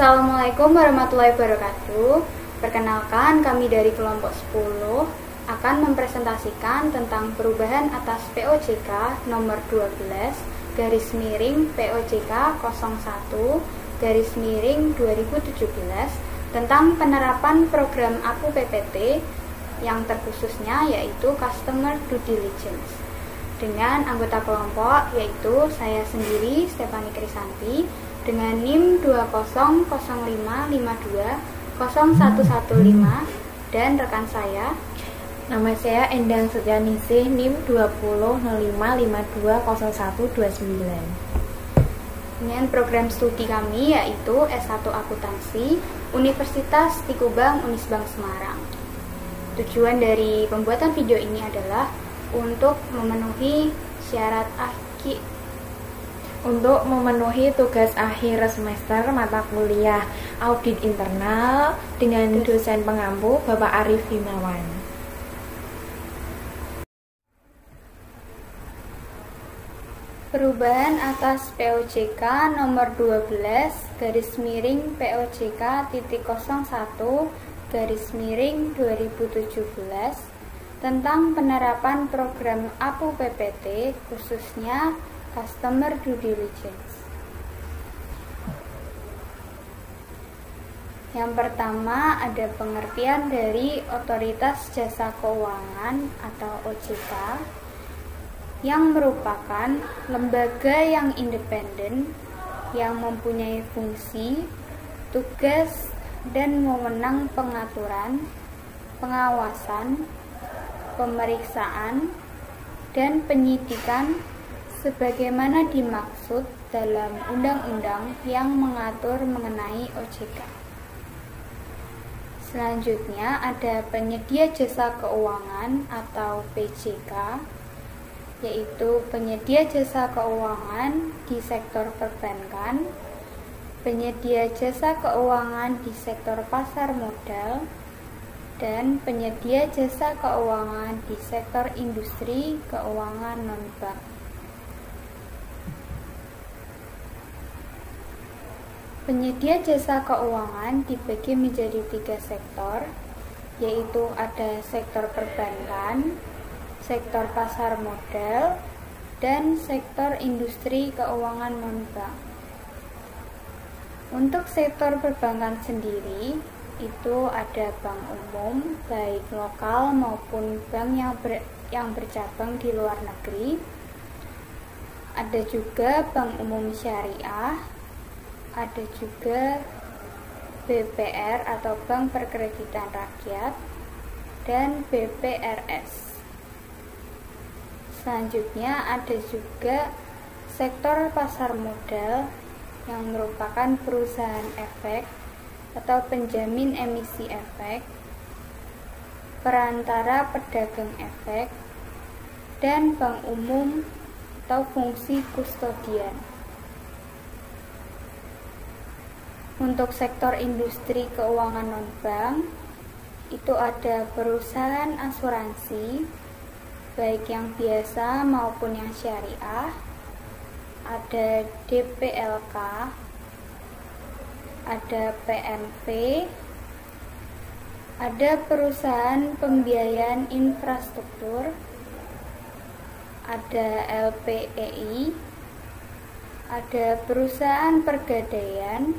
Assalamualaikum warahmatullahi wabarakatuh. Perkenalkan, kami dari kelompok 10 akan mempresentasikan tentang perubahan atas POJK nomor 12 garis miring POJK 01 garis miring 2017 tentang penerapan program APU PPT yang terkhususnya yaitu Customer Due Diligence. Dengan anggota kelompok yaitu saya sendiri Stefani Krisanti dengan NIM 2005520115 dan rekan saya. Nama saya Endang Setianingsih, NIM 2005520129. Dengan program studi kami yaitu S1 Akuntansi Universitas Tikubang Unisbank Semarang. Tujuan dari pembuatan video ini adalah untuk memenuhi syarat untuk memenuhi tugas akhir semester mata kuliah audit internal dengan dosen pengampu Bapak Arif Himawan. Perubahan atas POJK nomor 12 garis miring POJK titik 01 garis miring 2017 tentang penerapan program APU PPT khususnya Customer Due Diligence. Yang pertama ada pengertian dari Otoritas Jasa Keuangan atau OJK yang merupakan lembaga yang independen yang mempunyai fungsi, tugas, dan wewenang pengaturan, pengawasan, pemeriksaan, dan penyidikan sebagaimana dimaksud dalam undang-undang yang mengatur mengenai OJK. Selanjutnya ada penyedia jasa keuangan atau PJK, yaitu penyedia jasa keuangan di sektor perbankan, penyedia jasa keuangan di sektor pasar modal, dan penyedia jasa keuangan di sektor industri keuangan non-bank. Penyedia jasa keuangan dibagi menjadi 3 sektor, yaitu ada sektor perbankan, sektor pasar modal, dan sektor industri keuangan non-bank. Untuk sektor perbankan sendiri, itu ada bank umum, baik lokal maupun bank yang bercabang di luar negeri. Ada juga bank umum syariah, ada juga BPR atau Bank Perkreditan Rakyat, dan BPRS. Selanjutnya ada juga sektor pasar modal yang merupakan perusahaan efek atau penjamin emisi efek, perantara pedagang efek, dan bank umum atau fungsi kustodian. Untuk sektor industri keuangan non-bank, itu ada perusahaan asuransi, baik yang biasa maupun yang syariah, ada DPLK, ada PNV, ada perusahaan pembiayaan infrastruktur, ada LPEI, ada perusahaan pergadaian,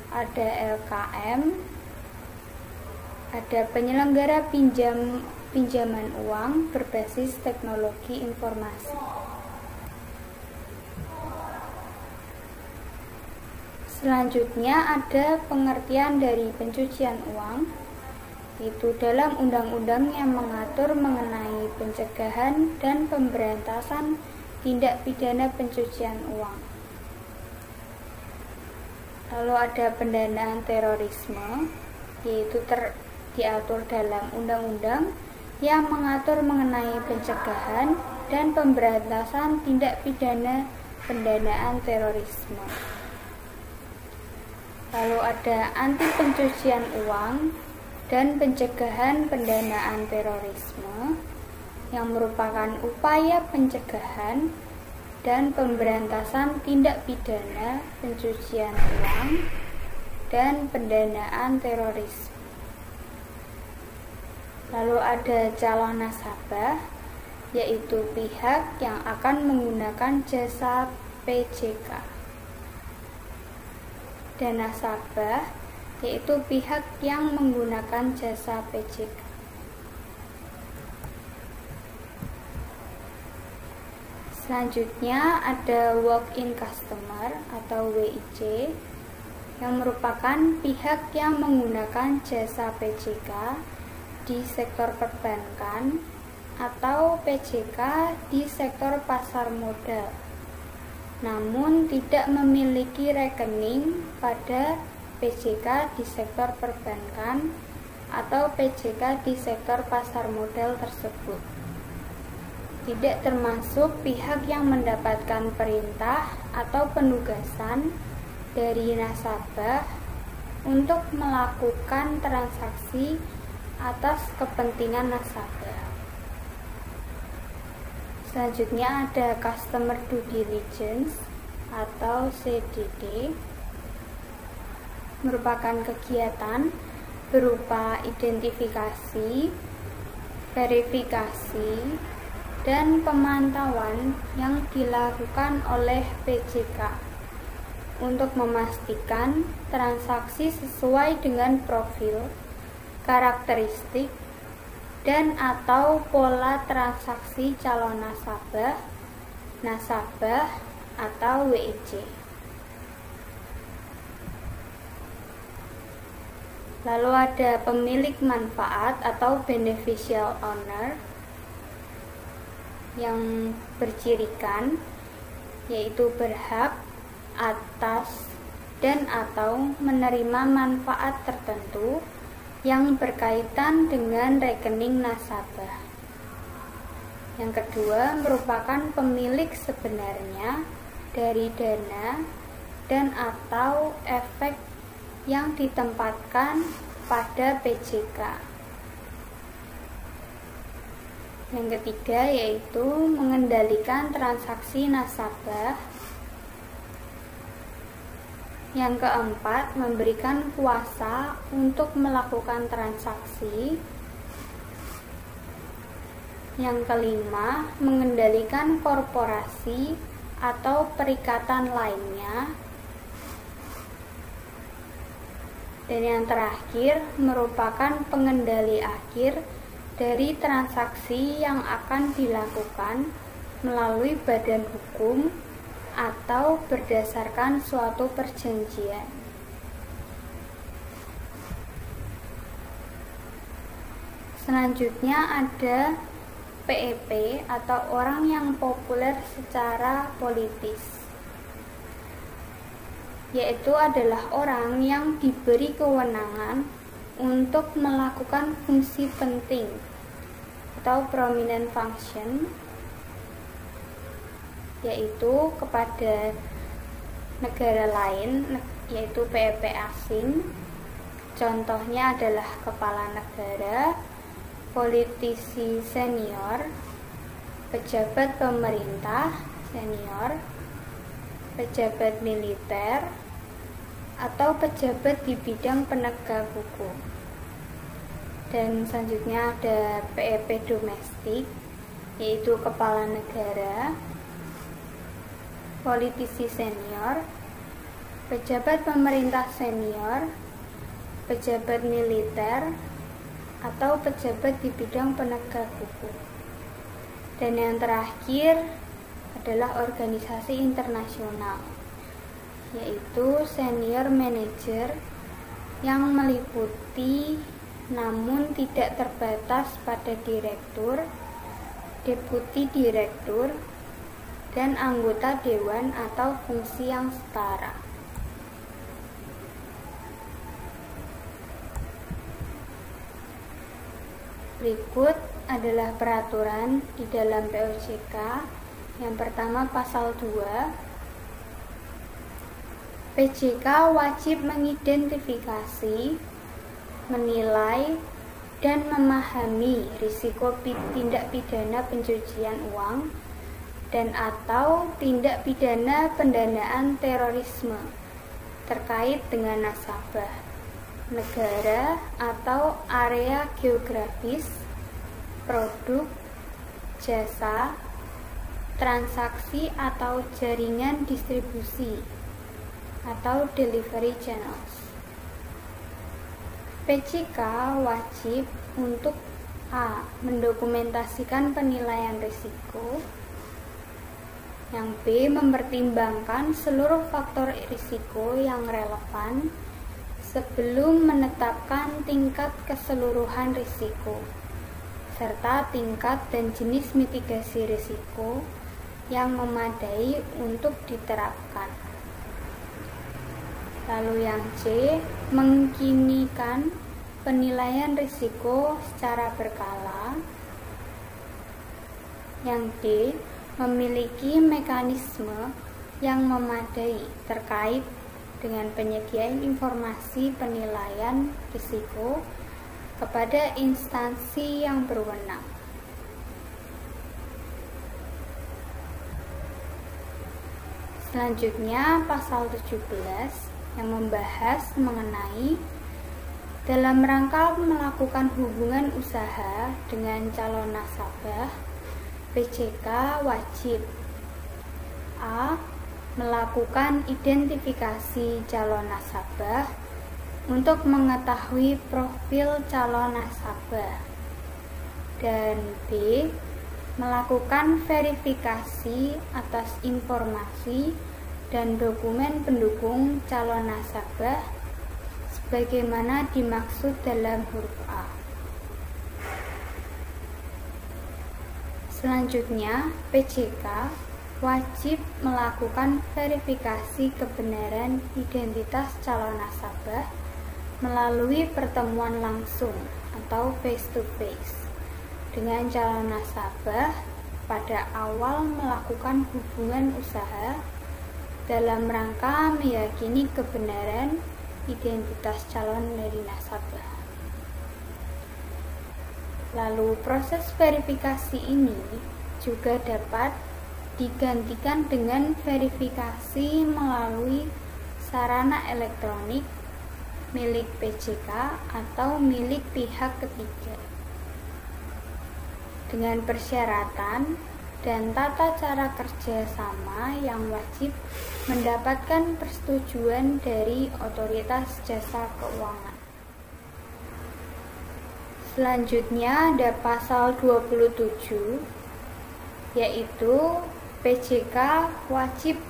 ada LKM, ada penyelenggara pinjaman uang berbasis teknologi informasi. Selanjutnya ada pengertian dari pencucian uang, yaitu dalam undang-undang yang mengatur mengenai pencegahan dan pemberantasan tindak pidana pencucian uang. Lalu ada pendanaan terorisme, yaitu diatur dalam undang-undang yang mengatur mengenai pencegahan dan pemberantasan tindak pidana pendanaan terorisme. Lalu ada anti pencucian uang dan pencegahan pendanaan terorisme yang merupakan upaya pencegahan dan pemberantasan tindak pidana pencucian uang dan pendanaan teroris. Lalu ada calon nasabah, yaitu pihak yang akan menggunakan jasa PJK. Dan nasabah, yaitu pihak yang menggunakan jasa PJK. Selanjutnya ada walk-in customer atau WIC, yang merupakan pihak yang menggunakan jasa PJK di sektor perbankan atau PJK di sektor pasar modal, namun tidak memiliki rekening pada PJK di sektor perbankan atau PJK di sektor pasar modal tersebut. Tidak termasuk pihak yang mendapatkan perintah atau penugasan dari nasabah untuk melakukan transaksi atas kepentingan nasabah. Selanjutnya ada Customer Due Diligence atau CDD, merupakan kegiatan berupa identifikasi, verifikasi, dan pemantauan yang dilakukan oleh PJK untuk memastikan transaksi sesuai dengan profil, karakteristik, dan atau pola transaksi calon nasabah atau WIC. Lalu ada pemilik manfaat atau beneficial owner yang bercirikan, yaitu berhak atas dan atau menerima manfaat tertentu yang berkaitan dengan rekening nasabah. Yang kedua, merupakan pemilik sebenarnya dari dana dan atau efek yang ditempatkan pada PJK. Yang ketiga yaitu mengendalikan transaksi nasabah. Yang keempat, memberikan kuasa untuk melakukan transaksi. Yang kelima, mengendalikan korporasi atau perikatan lainnya. Dan yang terakhir, merupakan pengendali akhir dari transaksi yang akan dilakukan melalui badan hukum atau berdasarkan suatu perjanjian. Selanjutnya ada PEP atau orang yang populer secara politis, yaitu adalah orang yang diberi kewenangan untuk melakukan fungsi penting atau prominent function, yaitu kepada negara lain, yaitu PEP asing. Contohnya adalah kepala negara, politisi senior, pejabat pemerintah senior, pejabat militer, atau pejabat di bidang penegak hukum. Dan selanjutnya ada PEP domestik, yaitu kepala negara, politisi senior, pejabat pemerintah senior, pejabat militer, atau pejabat di bidang penegak hukum. Dan yang terakhir adalah organisasi internasional, yaitu senior manager yang meliputi namun tidak terbatas pada direktur, deputi direktur, dan anggota dewan atau fungsi yang setara. Berikut adalah peraturan di dalam POJK. Yang pertama, pasal 2. PJK wajib mengidentifikasi, menilai, dan memahami risiko tindak pidana pencucian uang dan atau tindak pidana pendanaan terorisme terkait dengan nasabah, negara atau area geografis, produk, jasa, transaksi atau jaringan distribusi atau delivery channels. PJK wajib untuk A. Mendokumentasikan penilaian risiko. Yang B. Mempertimbangkan seluruh faktor risiko yang relevan sebelum menetapkan tingkat keseluruhan risiko, serta tingkat dan jenis mitigasi risiko yang memadai untuk diterapkan. Lalu yang C. Mengkinikan penilaian risiko secara berkala. Yang D. Memiliki mekanisme yang memadai terkait dengan penyediaan informasi penilaian risiko kepada instansi yang berwenang. Selanjutnya pasal 17 yang membahas mengenai dalam rangka melakukan hubungan usaha dengan calon nasabah, PJK wajib A. Melakukan identifikasi calon nasabah untuk mengetahui profil calon nasabah, dan B. Melakukan verifikasi atas informasi dan dokumen pendukung calon nasabah sebagaimana dimaksud dalam huruf A. Selanjutnya, PJK wajib melakukan verifikasi kebenaran identitas calon nasabah melalui pertemuan langsung atau face-to-face dengan calon nasabah pada awal melakukan hubungan usaha dalam rangka meyakini kebenaran identitas calon dari nasabah. Lalu proses verifikasi ini juga dapat digantikan dengan verifikasi melalui sarana elektronik milik PJK atau milik pihak ketiga, dengan persyaratan dan tata cara kerja sama yang wajib mendapatkan persetujuan dari otoritas jasa keuangan. Selanjutnya ada pasal 27, yaitu PJK wajib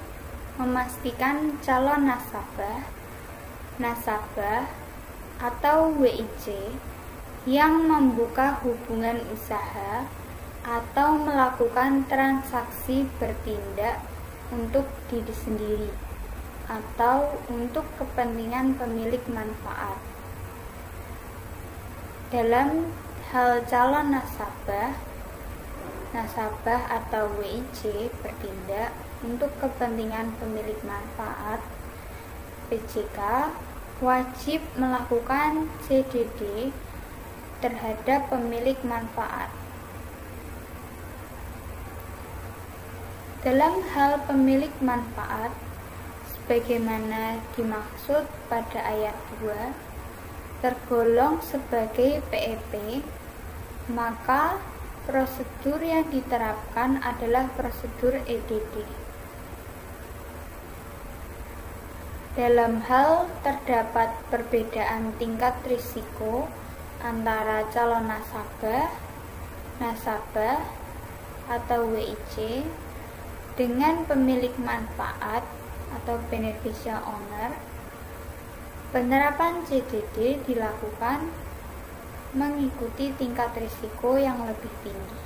memastikan calon nasabah atau WIC yang membuka hubungan usaha atau melakukan transaksi bertindak untuk diri sendiri atau untuk kepentingan pemilik manfaat. Dalam hal calon nasabah atau WIC bertindak untuk kepentingan pemilik manfaat, PJK wajib melakukan CDD terhadap pemilik manfaat. Dalam hal pemilik manfaat, sebagaimana dimaksud pada ayat 2, tergolong sebagai PEP, maka prosedur yang diterapkan adalah prosedur EDD. Dalam hal terdapat perbedaan tingkat risiko antara calon nasabah atau WIC dengan pemilik manfaat atau beneficial owner, penerapan CDD dilakukan mengikuti tingkat risiko yang lebih tinggi.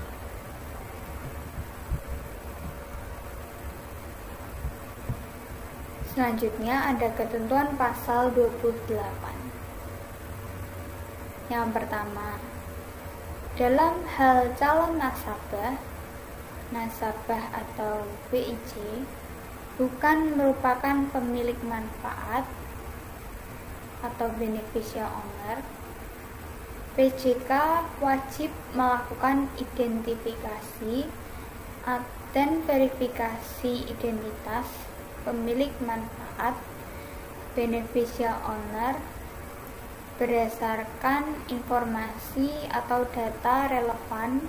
Selanjutnya ada ketentuan pasal 28. Yang pertama, dalam hal calon nasabah atau WIC bukan merupakan pemilik manfaat atau beneficial owner, PJK wajib melakukan identifikasi dan verifikasi identitas pemilik manfaat beneficial owner berdasarkan informasi atau data relevan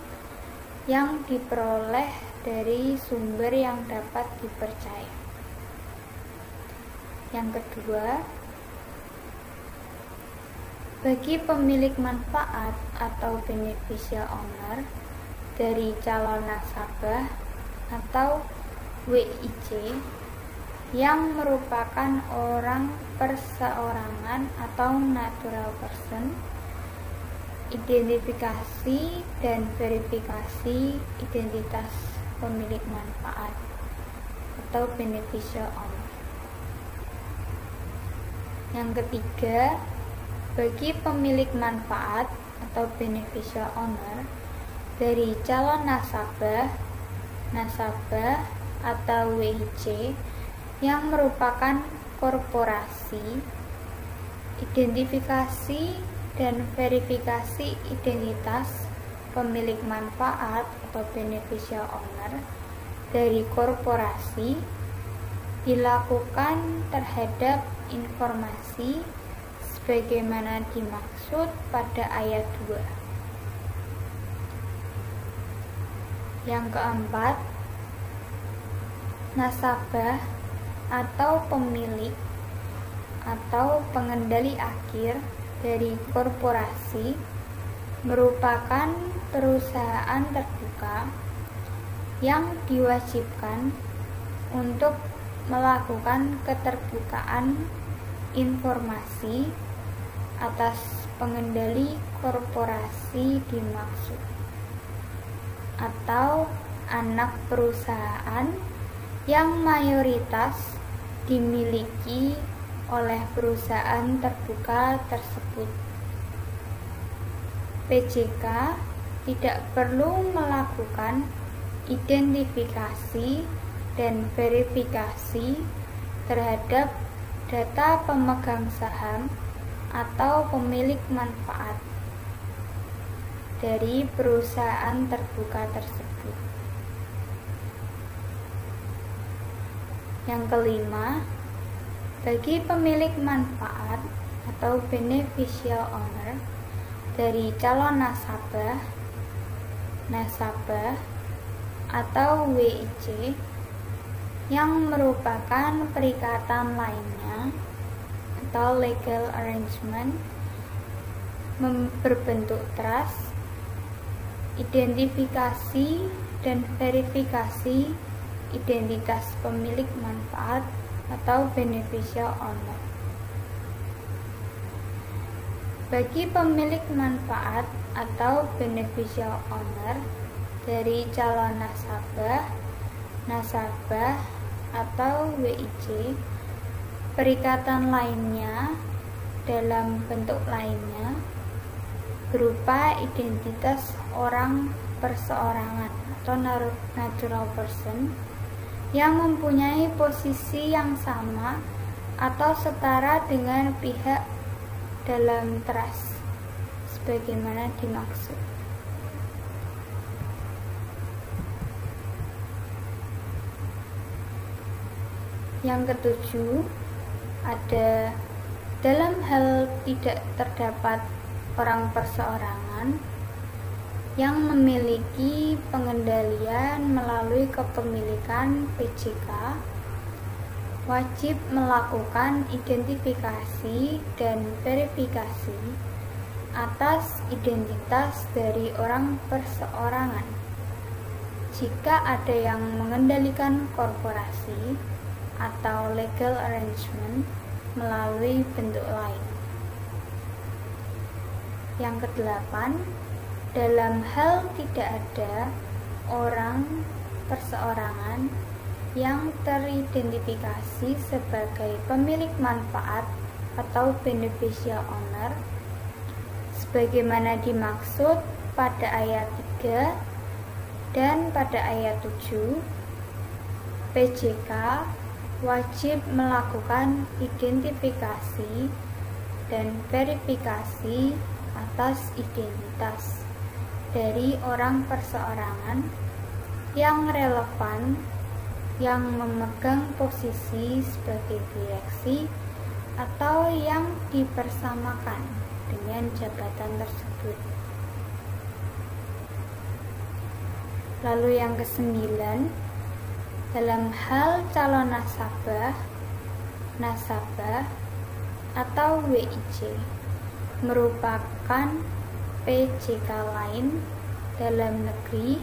yang diperoleh dari sumber yang dapat dipercaya. Yang kedua, bagi pemilik manfaat atau beneficial owner dari calon nasabah atau WIC yang merupakan orang perseorangan atau natural person, identifikasi dan verifikasi identitas pemilik manfaat atau beneficial owner. Yang ketiga, bagi pemilik manfaat atau beneficial owner dari calon nasabah atau WIC yang merupakan korporasi, identifikasi dan verifikasi identitas pemilik manfaat atau beneficial owner dari korporasi dilakukan terhadap informasi sebagaimana dimaksud pada ayat 2. Yang keempat, nasabah atau pemilik atau pengendali akhir dari korporasi merupakan perusahaan terbuka yang diwajibkan untuk melakukan keterbukaan informasi atas pengendali korporasi dimaksud atau anak perusahaan yang mayoritas dimiliki oleh perusahaan terbuka tersebut. PJK tidak perlu melakukan identifikasi dan verifikasi terhadap data pemegang saham atau pemilik manfaat dari perusahaan terbuka tersebut. Yang kelima, bagi pemilik manfaat atau beneficial owner dari calon nasabah atau WIC yang merupakan perikatan lainnya atau legal arrangement berbentuk trust, identifikasi dan verifikasi identitas pemilik manfaat atau beneficial owner. Bagi pemilik manfaat atau beneficial owner dari calon nasabah atau WIC, perikatan lainnya dalam bentuk lainnya berupa identitas orang perseorangan atau natural person yang mempunyai posisi yang sama atau setara dengan pihak dalam trust sebagaimana dimaksud. Yang ketujuh, ada dalam hal tidak terdapat orang perseorangan yang memiliki pengendalian melalui kepemilikan PJK, wajib melakukan identifikasi dan verifikasi atas identitas dari orang perseorangan. Jika ada yang mengendalikan korporasi atau legal arrangement melalui bentuk lain. Yang kedelapan, dalam hal tidak ada orang perseorangan yang teridentifikasi sebagai pemilik manfaat atau beneficial owner sebagaimana dimaksud pada ayat 3 dan pada ayat 7, PJK wajib melakukan identifikasi dan verifikasi atas identitas dari orang perseorangan yang relevan yang memegang posisi sebagai direksi atau yang dipersamakan dengan jabatan tersebut. Lalu yang kesembilan, dalam hal calon nasabah atau WIC merupakan PJK lain dalam negeri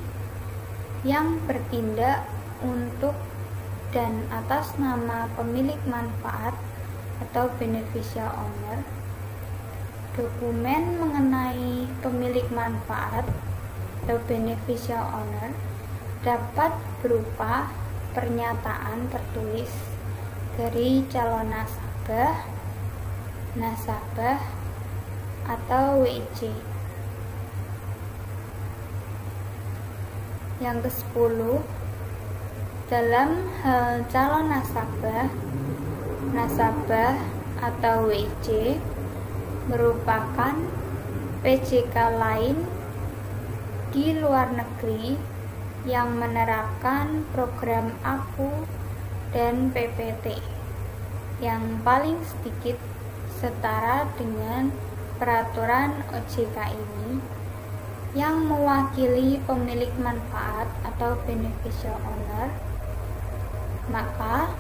yang bertindak untuk dan atas nama pemilik manfaat atau beneficial owner. Dokumen mengenai pemilik manfaat atau beneficial owner dapat berupa pernyataan tertulis dari calon nasabah atau WIC. Yang ke-10, dalam hal calon nasabah atau WIC merupakan PJK lain di luar negeri yang menerapkan program APU dan PPT yang paling sedikit setara dengan peraturan OJK ini, yang mewakili pemilik manfaat atau beneficial owner. Maka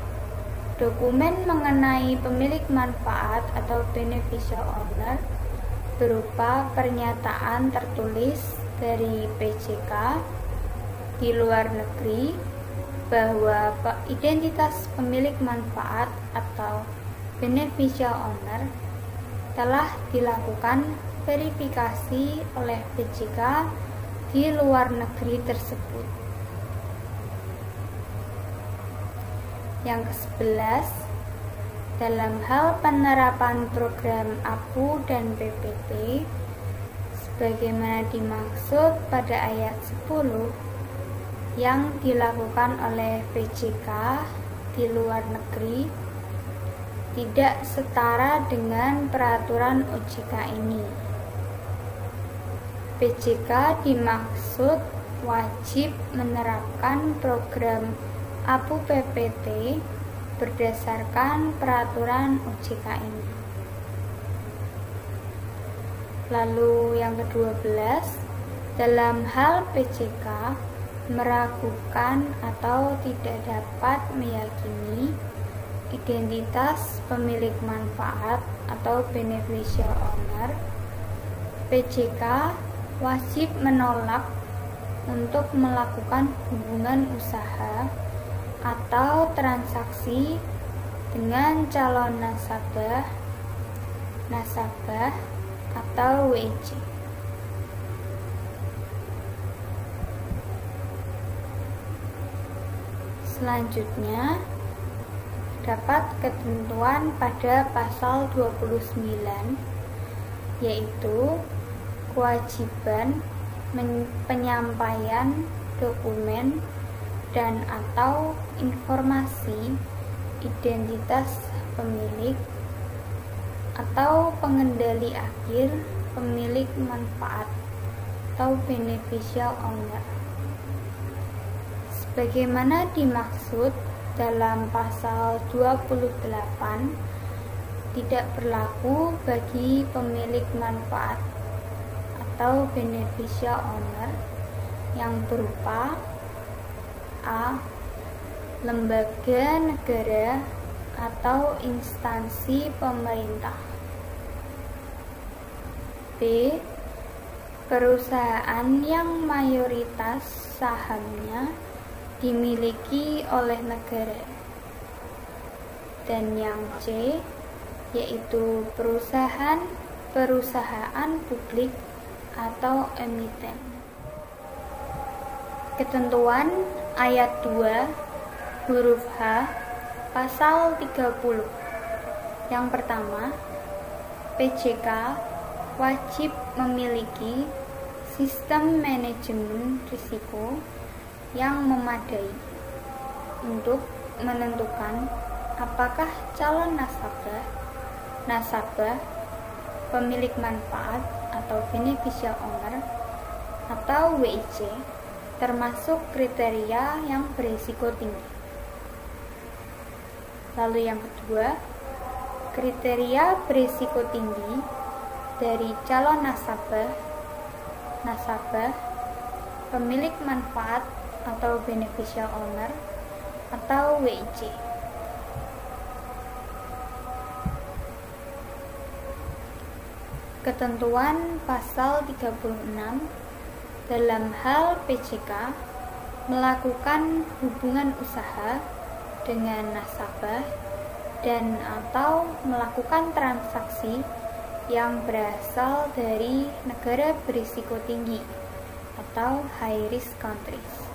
dokumen mengenai pemilik manfaat atau beneficial owner berupa pernyataan tertulis dari PJK di luar negeri bahwa identitas pemilik manfaat atau beneficial owner telah dilakukan verifikasi oleh PJK di luar negeri tersebut. Yang ke-11, dalam hal penerapan program APU dan PPT sebagaimana dimaksud pada ayat 10 yang dilakukan oleh PJK di luar negeri tidak setara dengan peraturan OJK ini. PJK dimaksud wajib menerapkan program APU PPT berdasarkan peraturan OJK ini. Lalu yang ke-12, dalam hal PJK meragukan atau tidak dapat meyakini identitas pemilik manfaat atau beneficial owner, PJK wajib menolak untuk melakukan hubungan usaha atau transaksi dengan calon nasabah atau WIC. Selanjutnya, dapat ketentuan pada pasal 29, yaitu kewajiban penyampaian dokumen dan atau informasi identitas pemilik atau pengendali akhir pemilik manfaat atau beneficial owner sebagaimana dimaksud dalam pasal 28, tidak berlaku bagi pemilik manfaat atau beneficial owner yang berupa A. Lembaga negara atau instansi pemerintah. B. Perusahaan yang mayoritas sahamnya dimiliki oleh negara. Dan yang C, yaitu perusahaan publik atau emiten. Ketentuan ayat 2 huruf H pasal 30. Yang pertama, PJK wajib memiliki sistem manajemen risiko yang memadai untuk menentukan apakah calon nasabah, pemilik manfaat atau beneficial owner atau WIC termasuk kriteria yang berisiko tinggi. Lalu yang kedua, kriteria berisiko tinggi dari calon nasabah, pemilik manfaat atau beneficial owner atau WIC. Ketentuan pasal 36 dalam hal PJK melakukan hubungan usaha dengan nasabah dan atau melakukan transaksi yang berasal dari negara berisiko tinggi atau high risk countries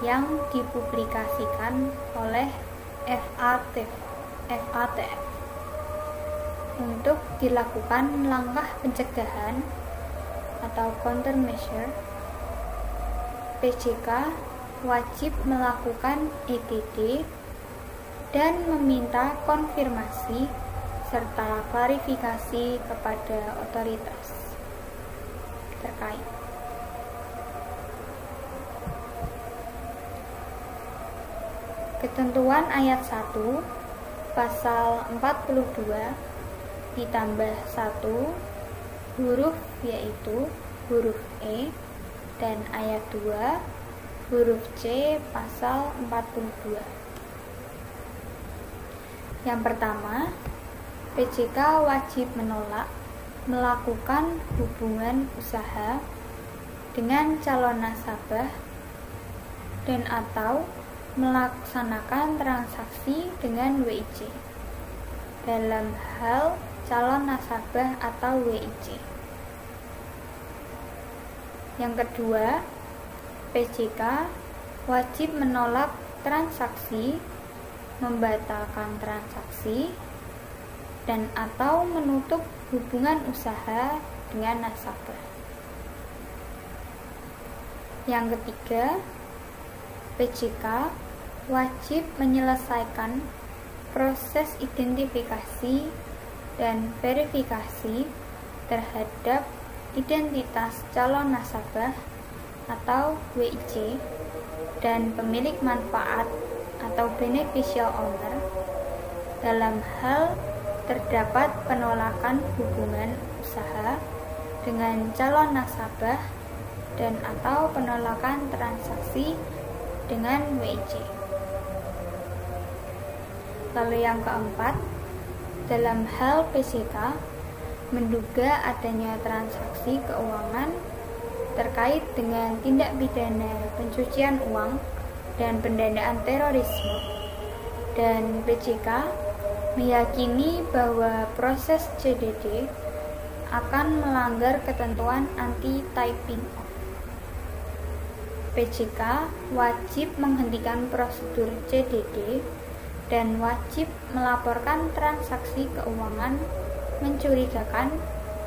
yang dipublikasikan oleh FATF untuk dilakukan langkah pencegahan atau countermeasure. PJK wajib melakukan EDD dan meminta konfirmasi serta klarifikasi kepada otoritas terkait. Ketentuan ayat 1 pasal 42 ditambah 1 huruf yaitu huruf E dan ayat 2 huruf C pasal 42. Yang pertama, PJK wajib menolak melakukan hubungan usaha dengan calon nasabah dan atau melaksanakan transaksi dengan WIC dalam hal calon nasabah atau WIC. Yang kedua, PJK wajib menolak transaksi, membatalkan transaksi, dan atau menutup hubungan usaha dengan nasabah. Yang ketiga, PJK wajib menyelesaikan proses identifikasi dan verifikasi terhadap identitas calon nasabah atau WIC dan pemilik manfaat atau beneficial owner dalam hal terdapat penolakan hubungan usaha dengan calon nasabah dan atau penolakan transaksi dengan WIC. Lalu yang keempat, dalam hal PJK menduga adanya transaksi keuangan terkait dengan tindak pidana pencucian uang dan pendanaan terorisme, dan PJK meyakini bahwa proses CDD akan melanggar ketentuan anti-typing off. PJK wajib menghentikan prosedur CDD dan wajib melaporkan transaksi keuangan mencurigakan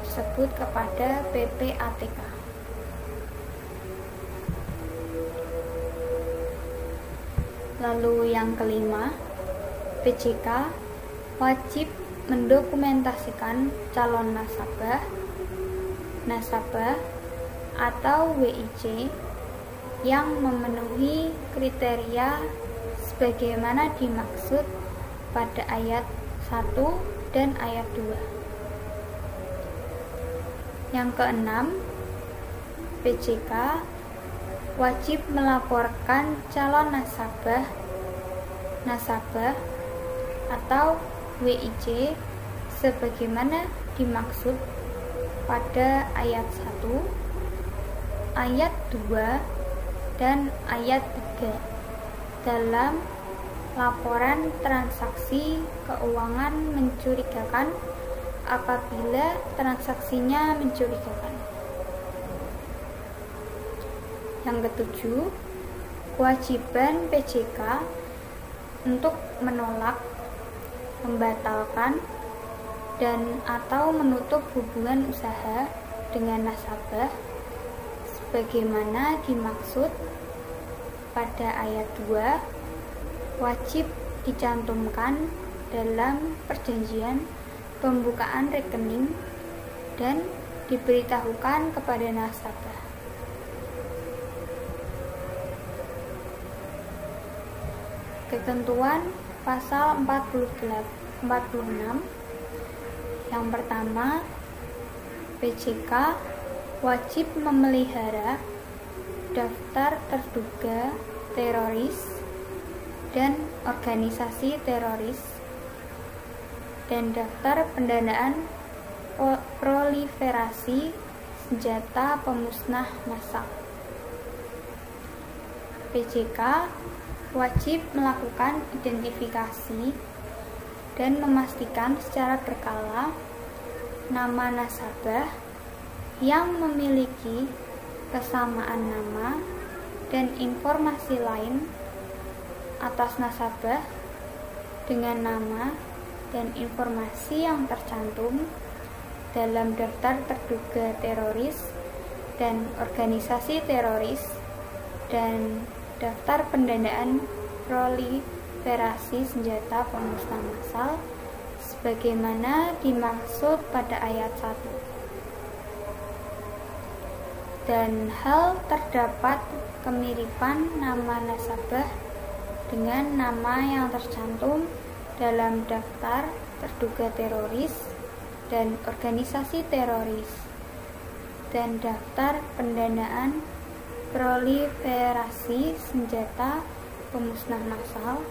tersebut kepada PPATK. Lalu yang kelima, PJK wajib mendokumentasikan calon nasabah atau WIC yang memenuhi kriteria sebagaimana dimaksud pada ayat 1 dan ayat 2. Yang keenam, PJK wajib melaporkan calon nasabah atau WIC sebagaimana dimaksud pada ayat 1, ayat 2, dan ayat 3 dalam laporan transaksi keuangan mencurigakan apabila transaksinya mencurigakan. Yang ketujuh, kewajiban PJK untuk menolak, membatalkan, dan atau menutup hubungan usaha dengan nasabah sebagaimana dimaksud pada ayat 2 wajib dicantumkan dalam perjanjian pembukaan rekening dan diberitahukan kepada nasabah. Ketentuan pasal 48 46. Yang pertama, PJK wajib memelihara daftar terduga teroris dan organisasi teroris dan daftar pendanaan proliferasi senjata pemusnah massal. PJK wajib melakukan identifikasi dan memastikan secara berkala nama nasabah yang memiliki kesamaan nama dan informasi lain atas nasabah dengan nama dan informasi yang tercantum dalam daftar terduga teroris dan organisasi teroris dan daftar pendanaan proliferasi senjata pemusnah massal sebagaimana dimaksud pada ayat 1. Dan hal terdapat kemiripan nama nasabah dengan nama yang tercantum dalam daftar terduga teroris dan organisasi teroris dan daftar pendanaan proliferasi senjata pemusnah massal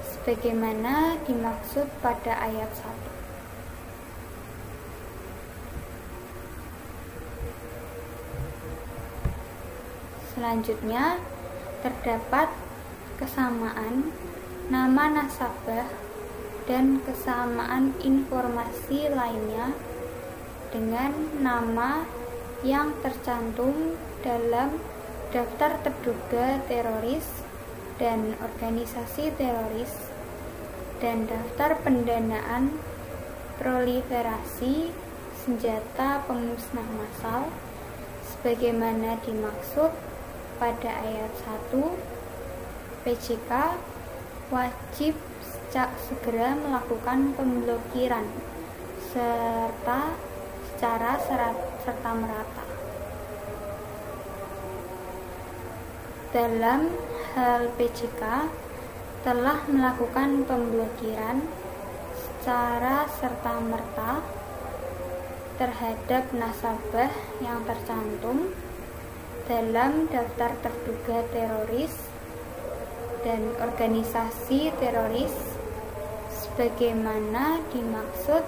sebagaimana dimaksud pada ayat 1. Selanjutnya, terdapat kesamaan nama nasabah dan kesamaan informasi lainnya dengan nama yang tercantum dalam daftar terduga teroris dan organisasi teroris dan daftar pendanaan proliferasi senjata pemusnah massal sebagaimana dimaksud pada ayat 1. PJK wajib segera melakukan pemblokiran secara serta merata. Dalam hal PJK telah melakukan pemblokiran secara serta merta terhadap nasabah yang tercantum dalam daftar terduga teroris dan organisasi teroris sebagaimana dimaksud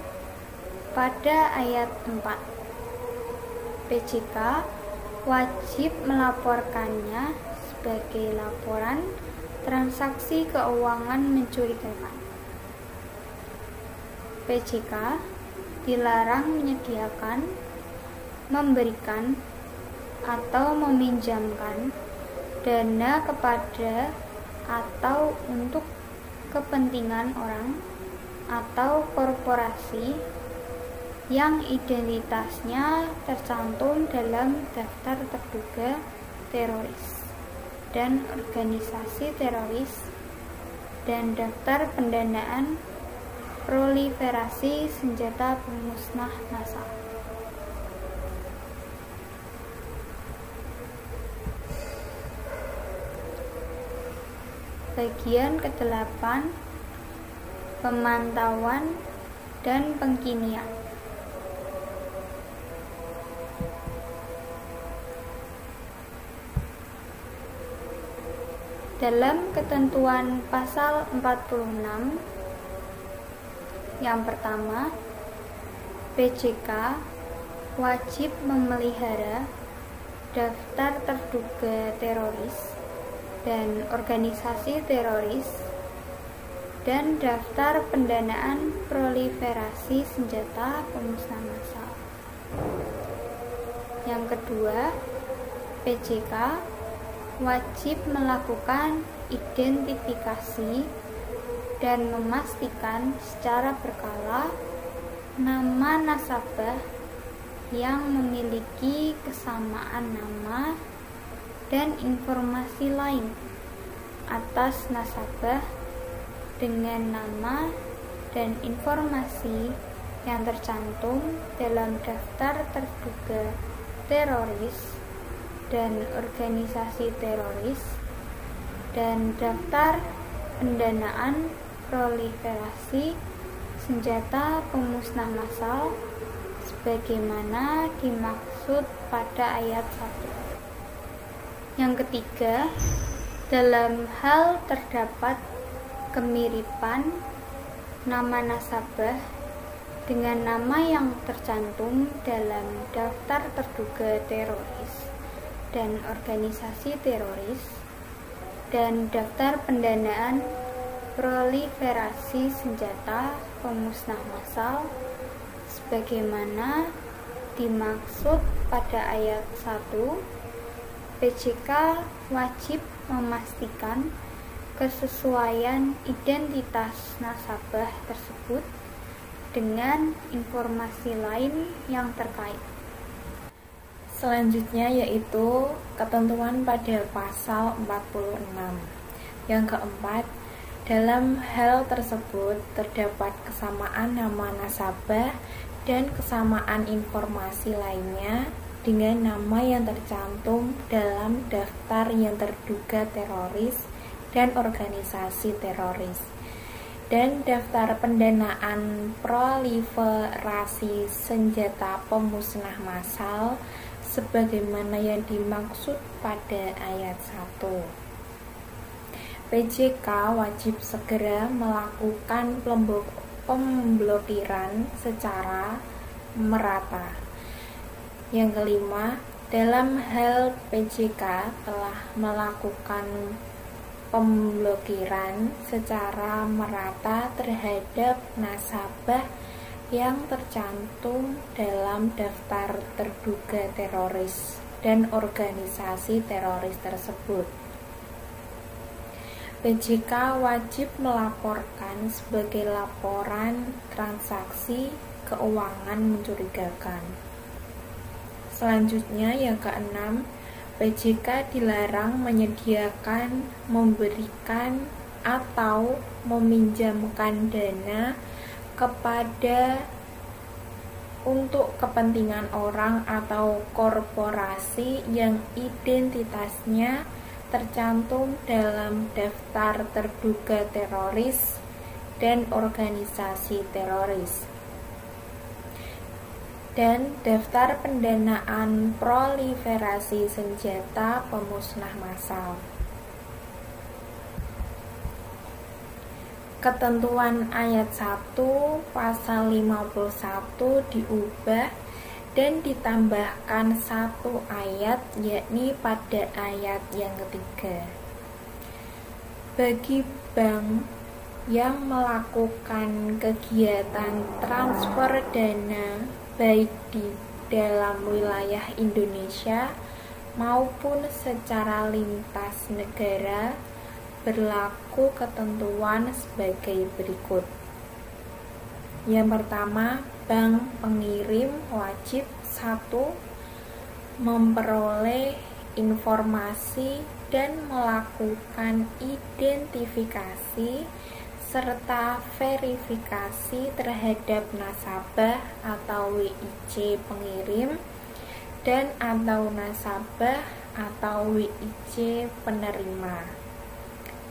pada ayat 4. PJK wajib melaporkannya sebagai laporan transaksi keuangan mencurigakan. PJK dilarang menyediakan, memberikan, atau meminjamkan dana kepada atau untuk kepentingan orang atau korporasi yang identitasnya tercantum dalam daftar terduga teroris dan organisasi teroris dan daftar pendanaan proliferasi senjata pemusnah massal. Bagian ke-8, pemantauan dan pengkinian. Dalam ketentuan pasal 46, yang pertama, PJK wajib memelihara daftar terduga teroris dan organisasi teroris dan daftar pendanaan proliferasi senjata pemusnah massal. Yang kedua, PJK wajib melakukan identifikasi dan memastikan secara berkala nama nasabah yang memiliki kesamaan nama dan informasi lain atas nasabah dengan nama dan informasi yang tercantum dalam daftar terduga teroris dan organisasi teroris dan daftar pendanaan proliferasi senjata pemusnah massal sebagaimana dimaksud pada ayat 1. Yang ketiga, dalam hal terdapat kemiripan nama nasabah dengan nama yang tercantum dalam daftar terduga teroris dan organisasi teroris dan daftar pendanaan proliferasi senjata pemusnah massal sebagaimana dimaksud pada ayat 1, PJK wajib memastikan kesesuaian identitas nasabah tersebut dengan informasi lain yang terkait. Selanjutnya yaitu ketentuan pada pasal 46. Yang keempat, dalam hal tersebut terdapat kesamaan nama nasabah dan kesamaan informasi lainnya dengan nama yang tercantum dalam daftar yang terduga teroris dan organisasi teroris dan daftar pendanaan proliferasi senjata pemusnah massal sebagaimana yang dimaksud pada ayat 1. PJK wajib segera melakukan pemblokiran secara merata. Yang kelima, dalam hal PJK telah melakukan pemblokiran secara merata terhadap nasabah yang tercantum dalam daftar terduga teroris dan organisasi teroris tersebut. PJK wajib melaporkan sebagai laporan transaksi keuangan mencurigakan. Selanjutnya yang keenam, PJK dilarang menyediakan, memberikan, atau meminjamkan dana kepada untuk kepentingan orang atau korporasi yang identitasnya tercantum dalam daftar terduga teroris dan organisasi teroris dan daftar pendanaan proliferasi senjata pemusnah massal. Ketentuan ayat 1 pasal 51 diubah dan ditambahkan satu ayat, yakni pada ayat yang ketiga. Bagi bank yang melakukan kegiatan transfer dana baik di dalam wilayah Indonesia maupun secara lintas negara, berlaku ketentuan sebagai berikut. Yang pertama, bank pengirim wajib 1. Memperoleh informasi dan melakukan identifikasi serta verifikasi terhadap nasabah atau WIC pengirim dan atau nasabah atau WIC penerima.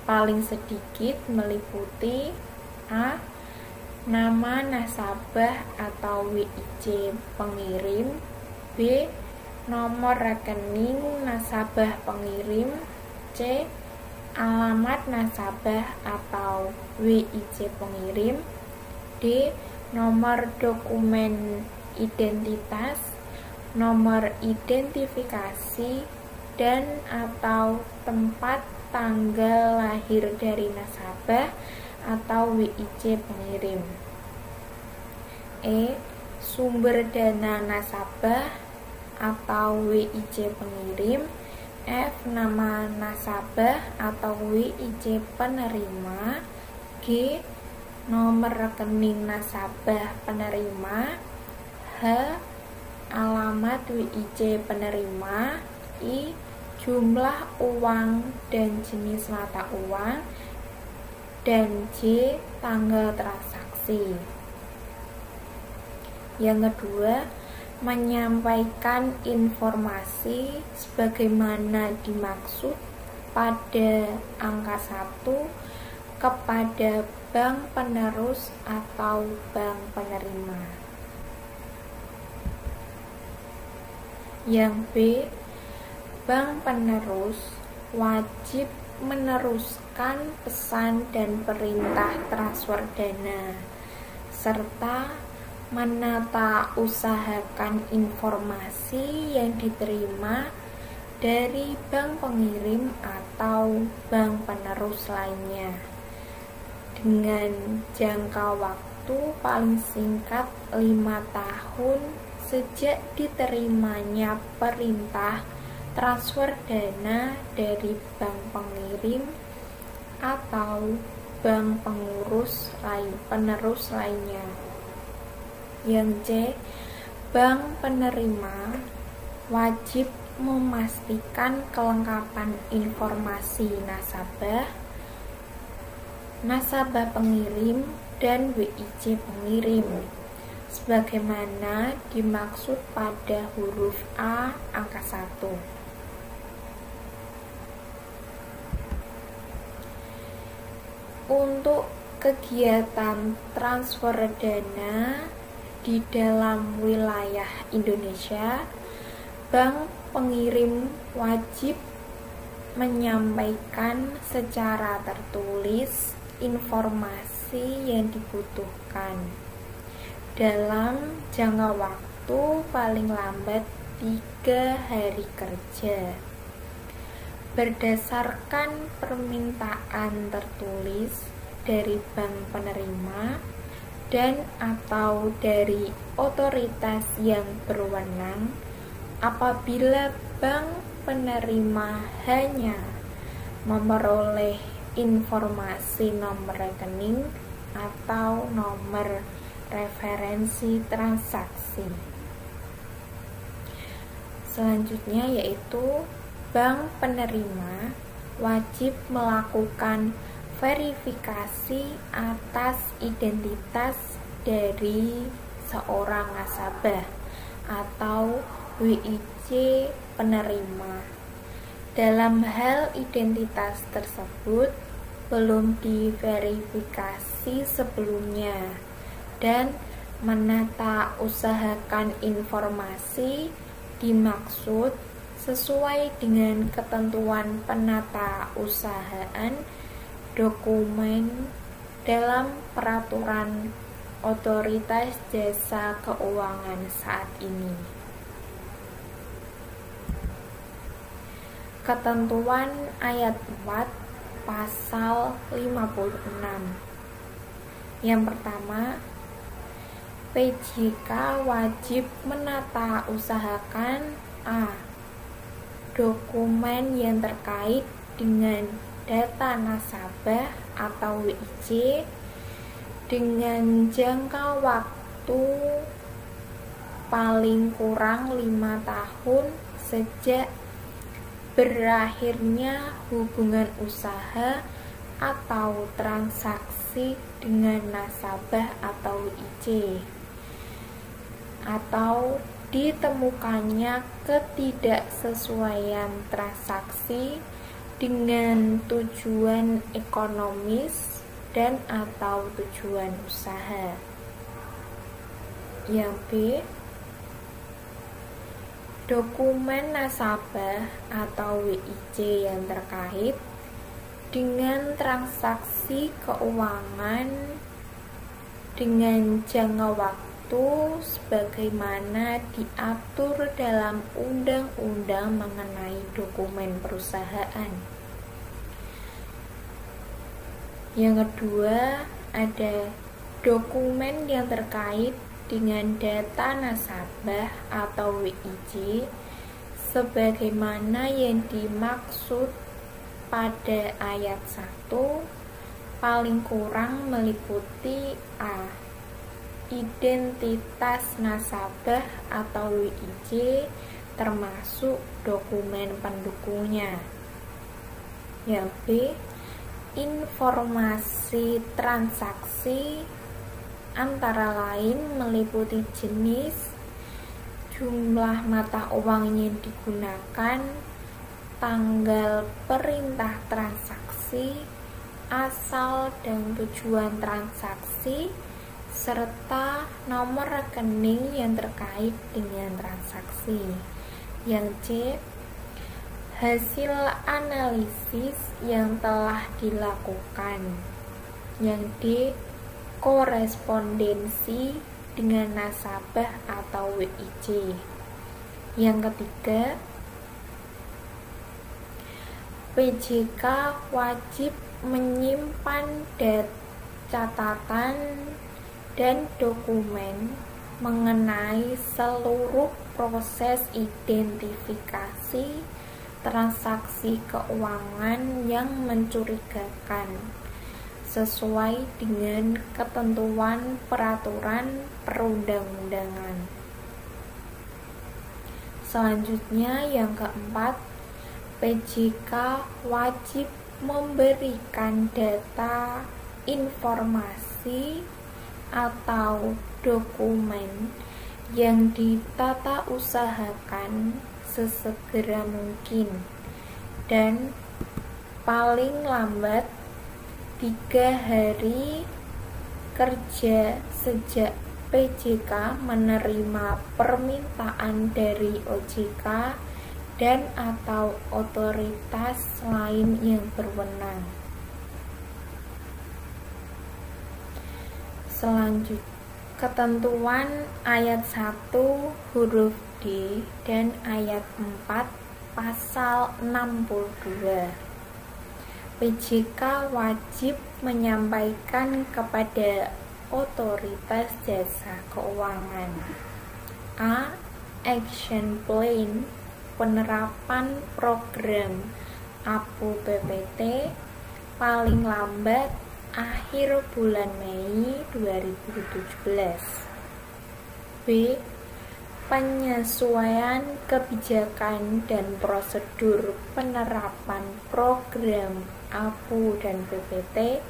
Paling sedikit meliputi A. Nama nasabah atau WIC pengirim. B. Nomor rekening nasabah pengirim. C. Alamat nasabah atau WIC pengirim. D. Nomor dokumen identitas, nomor identifikasi, dan atau tempat tanggal lahir dari nasabah atau WIC pengirim. E. Sumber dana nasabah atau WIC pengirim. F. Nama nasabah atau WIC penerima. G. Nomor rekening nasabah penerima. H. Alamat WIC penerima. I. Jumlah uang dan jenis mata uang. Dan J. Tanggal transaksi. Yang kedua, menyampaikan informasi sebagaimana dimaksud pada angka 1 kepada bank penerus atau bank penerima. Yang B, bank penerus wajib meneruskan pesan dan perintah transfer dana serta menata usahakan informasi yang diterima dari bank pengirim atau bank penerus lainnya dengan jangka waktu paling singkat 5 tahun sejak diterimanya perintah transfer dana dari bank pengirim atau bank penerus lainnya. Yang C, bank penerima wajib memastikan kelengkapan informasi nasabah pengirim dan WIC pengirim sebagaimana dimaksud pada huruf A angka 1. Untuk kegiatan transfer dana di dalam wilayah Indonesia, bank pengirim wajib menyampaikan secara tertulis informasi yang dibutuhkan dalam jangka waktu paling lambat 3 hari kerja berdasarkan permintaan tertulis dari bank penerima dan atau dari otoritas yang berwenang apabila bank penerima hanya memperoleh informasi nomor rekening atau nomor referensi transaksi. Selanjutnya yaitu bank penerima wajib melakukan verifikasi atas identitas dari seorang nasabah atau WIC penerima. Dalam hal identitas tersebut belum diverifikasi sebelumnya dan menata usahakan informasi dimaksud sesuai dengan ketentuan penata usahaan dokumen dalam peraturan otoritas jasa keuangan saat ini. Ketentuan ayat 4 pasal 56. Yang pertama, PJK wajib menata usahakan A. Dokumen yang terkait dengan data nasabah atau WIC dengan jangka waktu paling kurang 5 tahun sejak berakhirnya hubungan usaha atau transaksi dengan nasabah atau WIC atau ditemukannya ketidaksesuaian transaksi dengan tujuan ekonomis dan atau tujuan usaha. Yang B, dokumen nasabah atau WIC yang terkait dengan transaksi keuangan dengan jangka waktu sebagaimana diatur dalam undang-undang mengenai dokumen perusahaan. Yang kedua, ada dokumen yang terkait dengan data nasabah atau WIC sebagaimana yang dimaksud pada ayat 1 paling kurang meliputi A. Identitas nasabah atau WIC termasuk dokumen pendukungnya. Yang B, informasi transaksi antara lain meliputi jenis, jumlah mata uang yang digunakan, tanggal perintah transaksi, asal dan tujuan transaksi, serta nomor rekening yang terkait dengan transaksi. Yang C, hasil analisis yang telah dilakukan. Yang D, korespondensi dengan nasabah atau WIC. Yang ketiga, PJK wajib menyimpan catatan dan dokumen mengenai seluruh proses identifikasi transaksi keuangan yang mencurigakan sesuai dengan ketentuan peraturan perundang-undangan. Selanjutnya yang keempat, PJK wajib memberikan data, informasi, atau dokumen yang ditata usahakan sesegera mungkin dan paling lambat 3 hari kerja sejak PJK menerima permintaan dari OJK dan atau otoritas lain yang berwenang. Selanjutnya, ketentuan ayat 1 huruf D dan ayat 4 pasal 62. PJK wajib menyampaikan kepada otoritas jasa keuangan: A. Action plan penerapan program APU PPT paling lambat akhir bulan Mei 2017. B. Penyesuaian kebijakan dan prosedur penerapan program APU dan PPT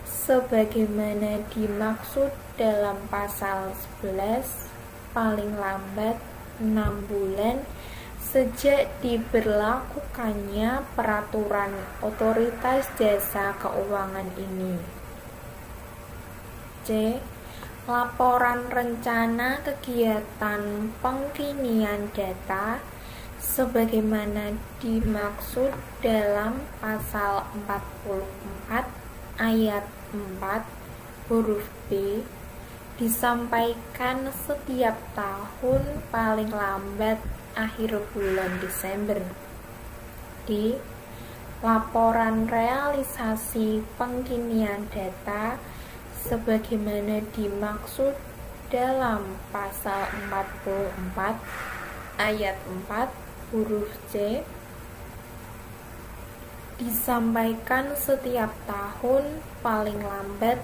sebagaimana dimaksud dalam pasal 11 paling lambat 6 bulan sejak diberlakukannya peraturan otoritas jasa keuangan ini. C. Laporan rencana kegiatan pengkinian data sebagaimana dimaksud dalam pasal 44 ayat 4 huruf B disampaikan setiap tahun paling lambat akhir bulan Desember. D. Laporan realisasi pengkinian data sebagaimana dimaksud dalam pasal 44 ayat 4 huruf C disampaikan setiap tahun paling lambat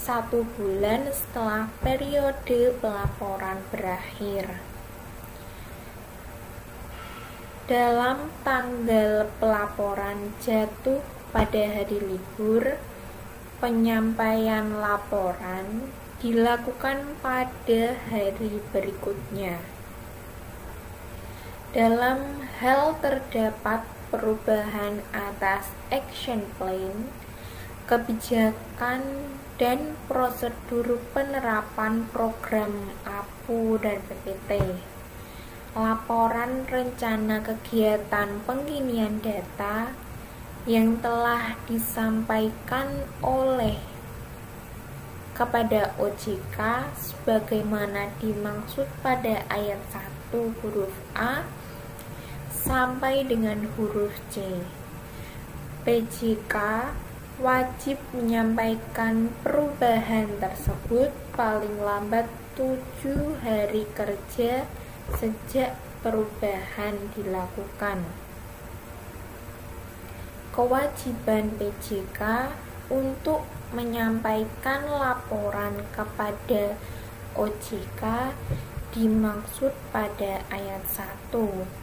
1 bulan setelah periode pelaporan berakhir. Dalam tanggal pelaporan jatuh pada hari libur, penyampaian laporan dilakukan pada hari berikutnya. Dalam hal terdapat perubahan atas action plan, kebijakan dan prosedur penerapan program APU dan PPT, laporan rencana kegiatan pengkinian data yang telah disampaikan oleh kepada OJK sebagaimana dimaksud pada ayat 1 huruf A sampai dengan huruf C. PJK wajib menyampaikan perubahan tersebut paling lambat 7 hari kerja sejak perubahan dilakukan. Kewajiban PJK untuk menyampaikan laporan kepada OJK dimaksud pada ayat 1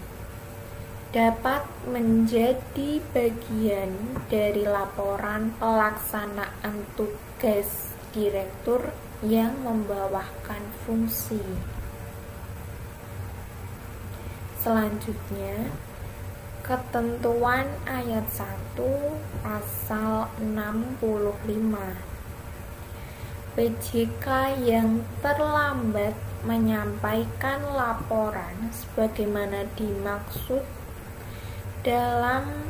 dapat menjadi bagian dari laporan pelaksanaan tugas direktur yang membawakan fungsi. Selanjutnya, Ketentuan ayat 1 pasal 65. PJK yang terlambat menyampaikan laporan sebagaimana dimaksud dalam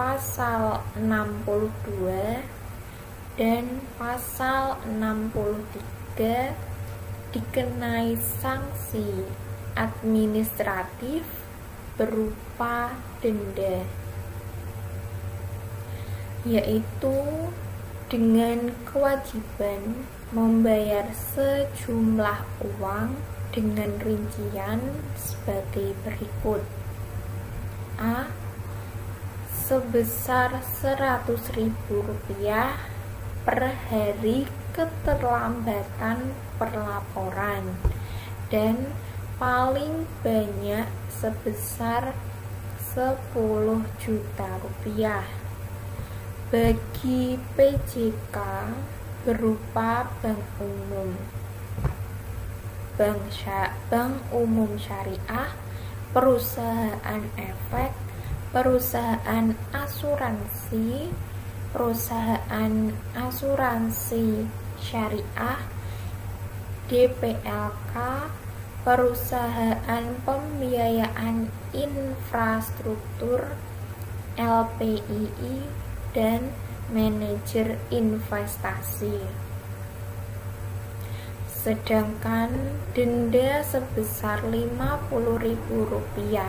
pasal 62 dan pasal 63 dikenai sanksi administratif berupa denda, yaitu dengan kewajiban membayar sejumlah uang dengan rincian sebagai berikut. A. Sebesar Rp100.000 per hari keterlambatan perlaporan dan paling banyak sebesar Rp10 juta bagi PJK berupa bank umum syariah, perusahaan efek, perusahaan asuransi, perusahaan asuransi syariah, DPLK, perusahaan pembiayaan infrastruktur, LPII, dan manajer investasi. Sedangkan denda sebesar Rp50.000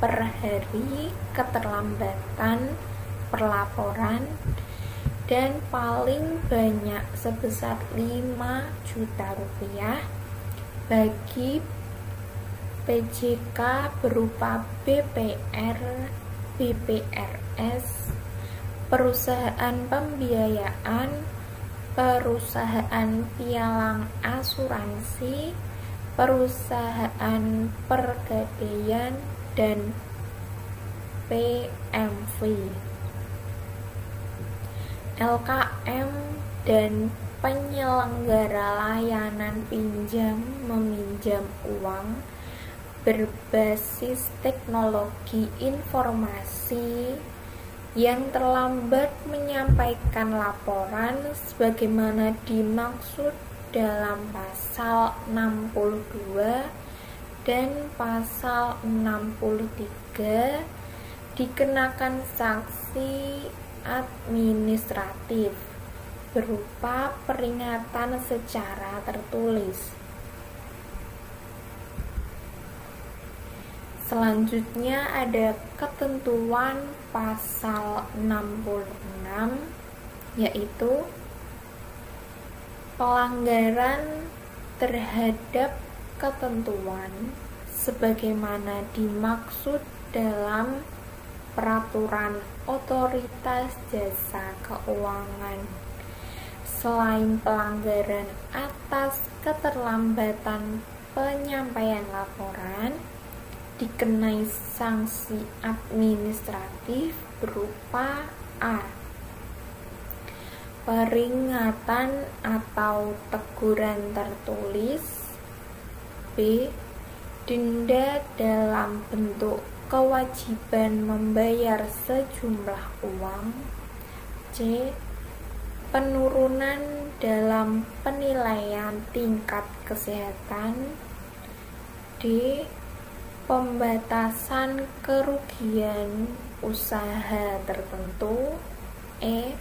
per hari keterlambatan perlaporan dan paling banyak sebesar Rp5 juta bagi PJK berupa BPR, BPRS, perusahaan pembiayaan, perusahaan pialang asuransi, perusahaan pergadaian, dan PMV, LKM, dan penyelenggara layanan pinjam meminjam uang berbasis teknologi informasi yang terlambat menyampaikan laporan sebagaimana dimaksud dalam pasal 62 dan pasal 63 dikenakan sanksi administratif berupa peringatan secara tertulis. Selanjutnya ada ketentuan pasal 66, yaitu pelanggaran terhadap ketentuan sebagaimana dimaksud dalam peraturan otoritas jasa keuangan. Selain pelanggaran atas keterlambatan penyampaian laporan, dikenai sanksi administratif berupa A. Peringatan atau teguran tertulis, B. Denda dalam bentuk kewajiban membayar sejumlah uang, C. Penurunan dalam penilaian tingkat kesehatan, D. Pembatasan kerugian usaha tertentu, E.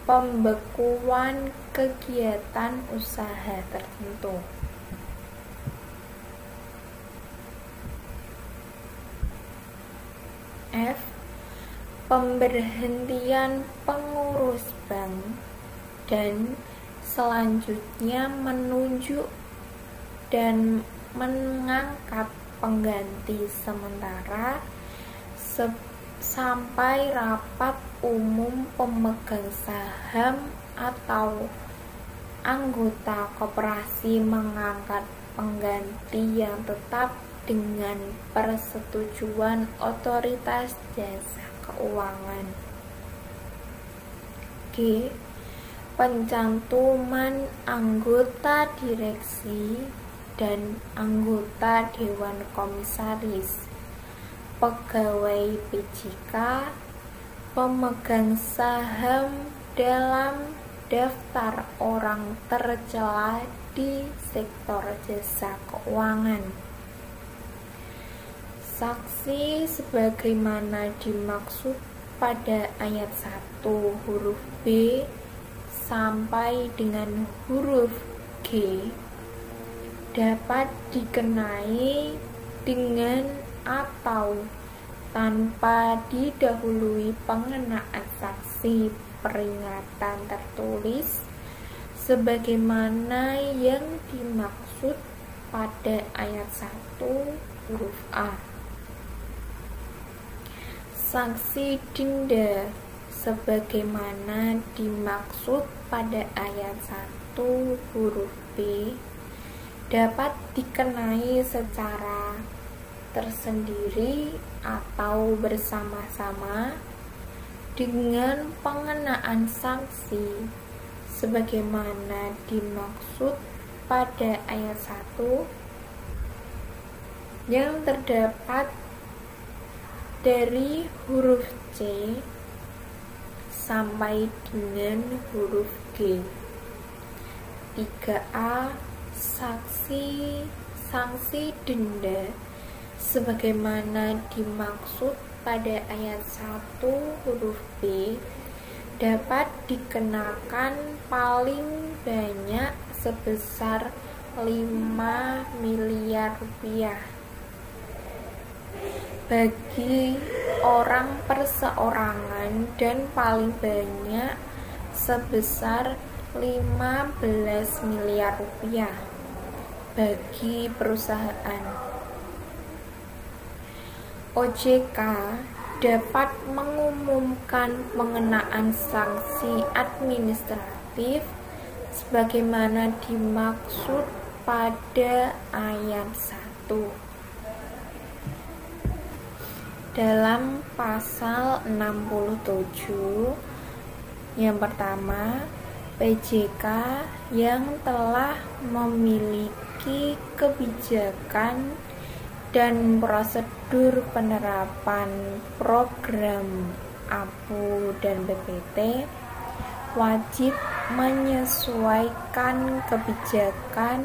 Pembekuan kegiatan usaha tertentu. F. Pemberhentian pengurus bank dan selanjutnya menunjuk dan mengangkat pengganti sementara sampai rapat umum pemegang saham atau anggota koperasi mengangkat pengganti yang tetap dengan persetujuan otoritas jasa keuangan. G. Pencantuman anggota direksi dan anggota dewan komisaris pegawai PJK, pemegang saham dalam daftar orang tercela di sektor jasa keuangan. Saksi sebagaimana dimaksud pada ayat 1 huruf B sampai dengan huruf G dapat dikenai dengan atau tanpa didahului pengenaan saksi peringatan tertulis sebagaimana yang dimaksud pada ayat 1 huruf A. Sanksi denda sebagaimana dimaksud pada ayat 1 huruf B dapat dikenai secara tersendiri atau bersama-sama dengan pengenaan sanksi sebagaimana dimaksud pada ayat 1 yang terdapat dari huruf C sampai dengan huruf G. 3A. Sanksi denda sebagaimana dimaksud pada ayat 1 huruf B dapat dikenakan paling banyak sebesar 5 miliar rupiah bagi orang perseorangan dan paling banyak sebesar 15 miliar rupiah bagi perusahaan. OJK dapat mengumumkan pengenaan sanksi administratif sebagaimana dimaksud pada ayat 1 dalam pasal 67. Yang pertama, PJK yang telah memiliki kebijakan dan prosedur penerapan program APU dan BPT wajib menyesuaikan kebijakan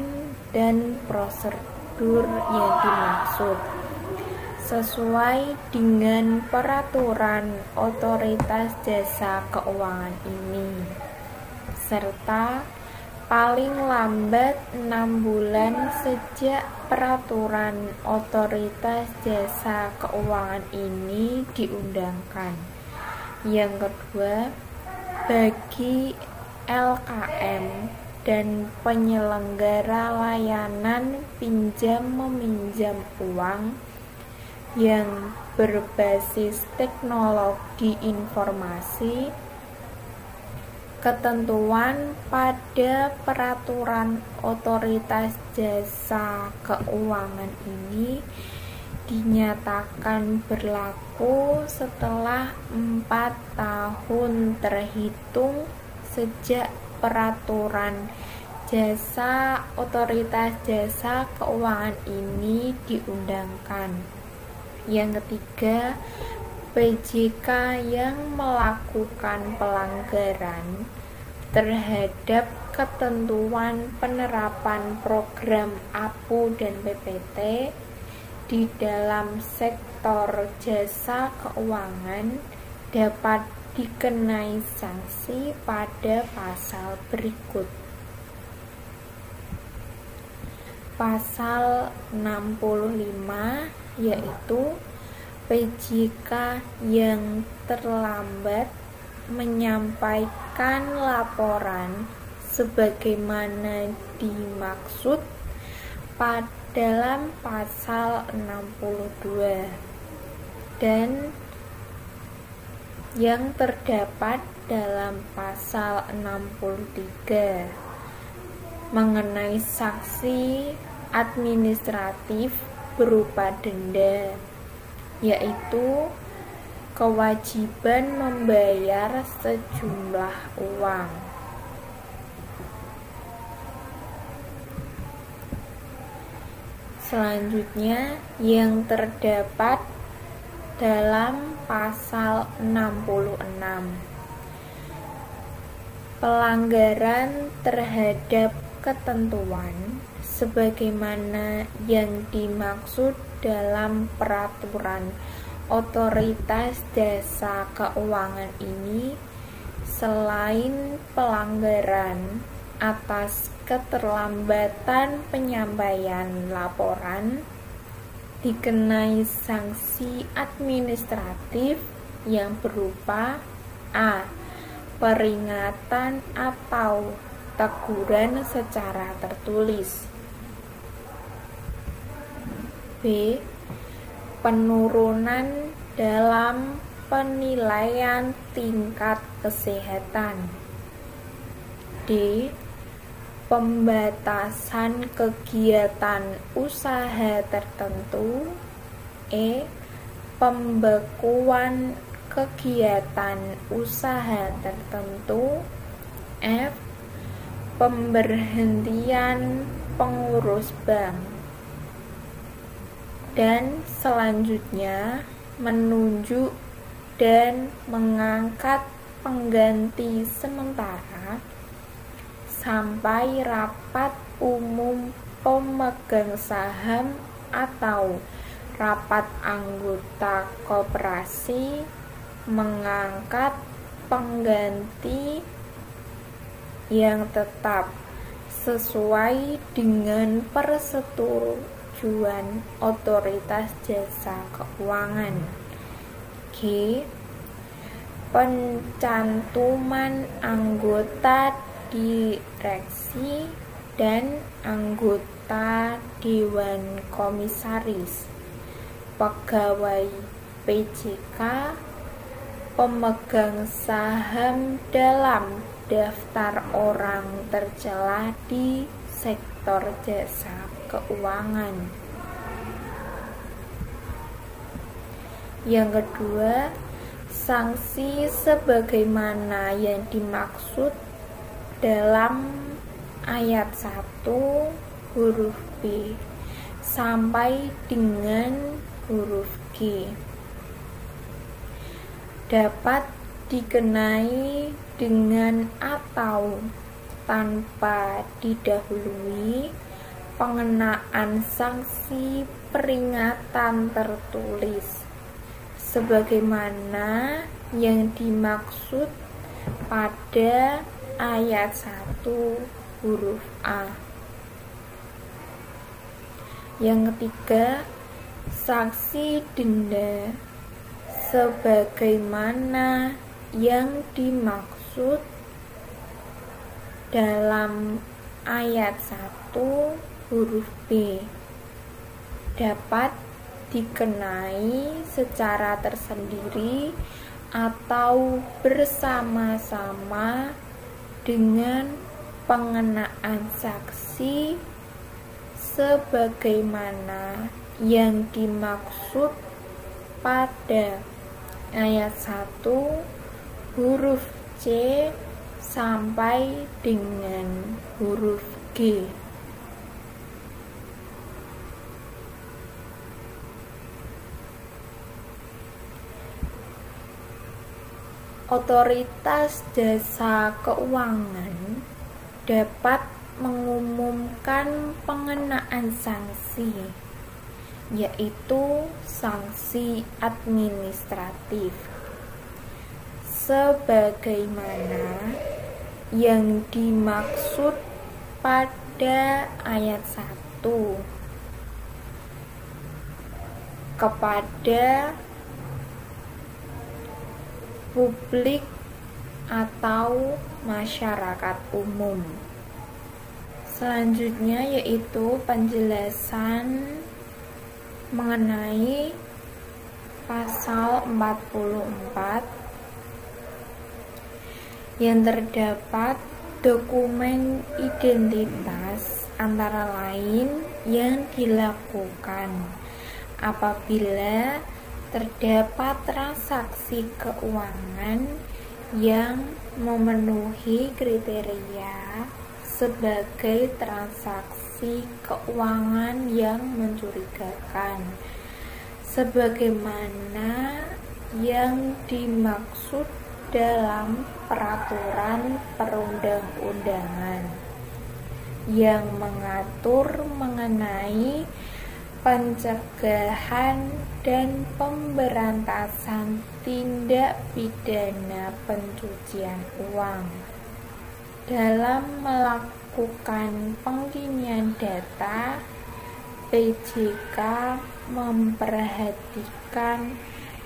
dan prosedur yang dimaksud sesuai dengan peraturan otoritas jasa keuangan ini, serta paling lambat 6 bulan sejak peraturan otoritas jasa keuangan ini diundangkan. Yang kedua, bagi LKM dan penyelenggara layanan pinjam-meminjam uang yang berbasis teknologi informasi, ketentuan pada peraturan otoritas jasa keuangan ini dinyatakan berlaku setelah 4 tahun terhitung sejak peraturan jasa otoritas jasa keuangan ini diundangkan. Yang ketiga, PJK yang melakukan pelanggaran terhadap ketentuan penerapan program APU dan BPT di dalam sektor jasa keuangan dapat dikenai sanksi pada pasal berikut. Pasal 65 yaitu PJK yang terlambat menyampaikan laporan sebagaimana dimaksud dalam pasal 62 dan yang terdapat dalam pasal 63 mengenai sanksi administratif berupa denda, yaitu kewajiban membayar sejumlah uang. Selanjutnya yang terdapat dalam pasal 66. Pelanggaran terhadap ketentuan sebagaimana yang dimaksud dalam peraturan Otoritas Jasa Keuangan ini selain pelanggaran atas keterlambatan penyampaian laporan dikenai sanksi administratif yang berupa a. peringatan atau teguran secara tertulis, b. penurunan dalam penilaian tingkat kesehatan, d. pembatasan kegiatan usaha tertentu, e. pembekuan kegiatan usaha tertentu, f. pemberhentian pengurus bank, dan selanjutnya menunjuk dan mengangkat pengganti sementara sampai rapat umum pemegang saham atau rapat anggota koperasi mengangkat pengganti yang tetap sesuai dengan persetujuan Otoritas Jasa Keuangan. G. Pencantuman anggota direksi dan anggota Dewan Komisaris, pegawai PJK, pemegang saham dalam daftar orang tercela di sektor jasa keuangan. Yang kedua, sanksi sebagaimana yang dimaksud dalam ayat 1 huruf B sampai dengan huruf G dapat dikenai dengan atau tanpa didahului pengenaan sanksi peringatan tertulis sebagaimana yang dimaksud pada ayat 1 huruf A. Yang ketiga, sanksi denda sebagaimana yang dimaksud dalam ayat 1 huruf B dapat dikenai secara tersendiri atau bersama-sama dengan pengenaan sanksi sebagaimana yang dimaksud pada ayat 1 huruf C sampai dengan huruf G. Otoritas Jasa Keuangan dapat mengumumkan pengenaan sanksi, yaitu sanksi administratif, sebagaimana yang dimaksud pada ayat 1 kepada publik atau masyarakat umum. Selanjutnya yaitu penjelasan mengenai pasal 44 yang terdapat dokumen identitas antara lain yang dilakukan apabila terdapat transaksi keuangan yang memenuhi kriteria sebagai transaksi keuangan yang mencurigakan, sebagaimana yang dimaksud dalam peraturan perundang-undangan yang mengatur mengenai pencegahan dan pemberantasan tindak pidana pencucian uang. Dalam melakukan pengkinian data, PJK memperhatikan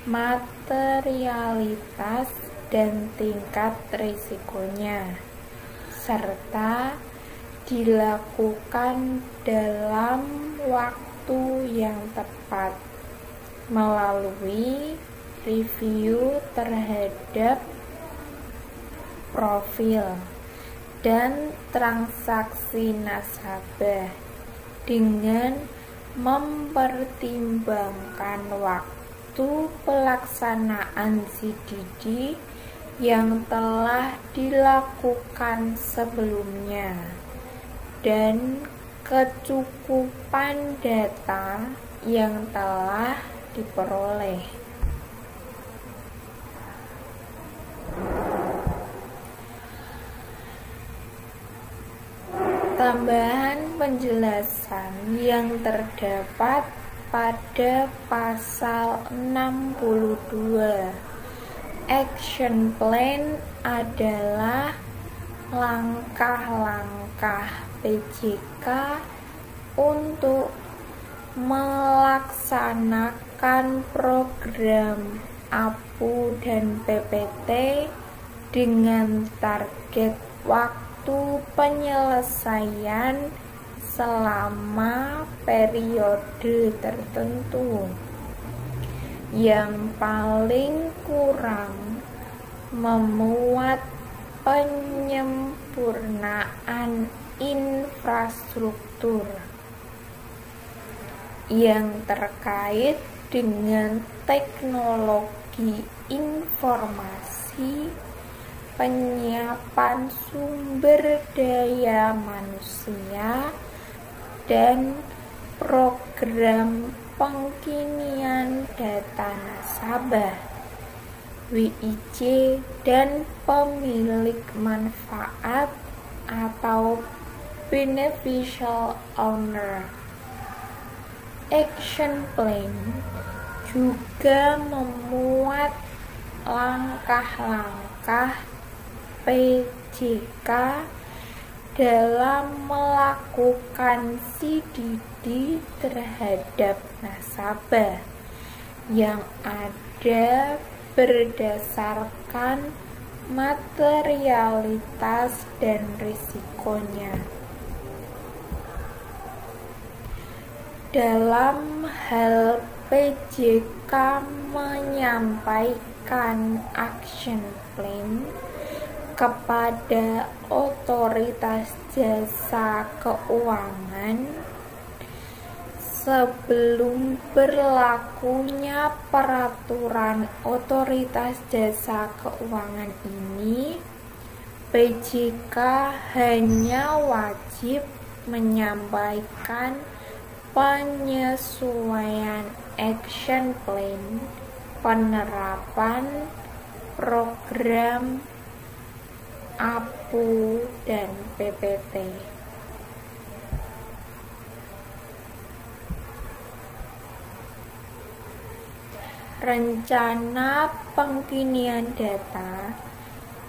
materialitas dan tingkat risikonya, serta dilakukan dalam waktu yang tepat melalui review terhadap profil dan transaksi nasabah dengan mempertimbangkan waktu pelaksanaan CDD yang telah dilakukan sebelumnya dan kecukupan data yang telah diperoleh. Tambahan penjelasan yang terdapat pada pasal 62. Action plan adalah langkah-langkah PJK untuk melaksanakan program APU dan PPT dengan target waktu penyelesaian selama periode tertentu yang paling kurang memuat penyempurnaan infrastruktur yang terkait dengan teknologi informasi, penyiapan sumber daya manusia, dan program pengkinian data nasabah, WIJ, dan pemilik manfaat atau beneficial owner. Action plan juga memuat langkah-langkah PJK dalam melakukan CDD terhadap nasabah yang ada berdasarkan materialitas dan risikonya. Dalam hal PJK menyampaikan action plan kepada otoritas jasa keuangan sebelum berlakunya peraturan otoritas jasa keuangan ini, PJK hanya wajib menyampaikan penyesuaian action plan penerapan program APU dan PPT. Rencana pengkinian data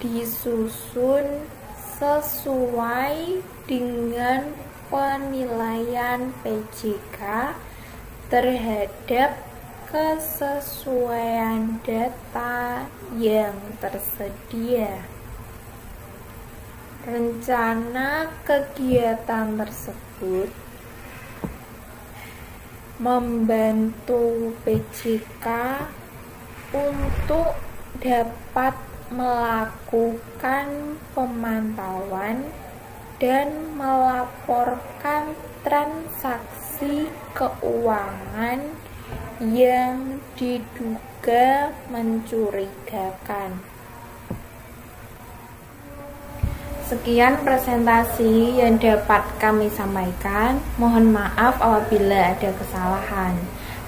disusun sesuai dengan penilaian PJK terhadap kesesuaian data yang tersedia. Rencana kegiatan tersebut membantu PJK untuk dapat melakukan pemantauan dan melaporkan transaksi keuangan yang diduga mencurigakan. Sekian presentasi yang dapat kami sampaikan. Mohon maaf apabila ada kesalahan.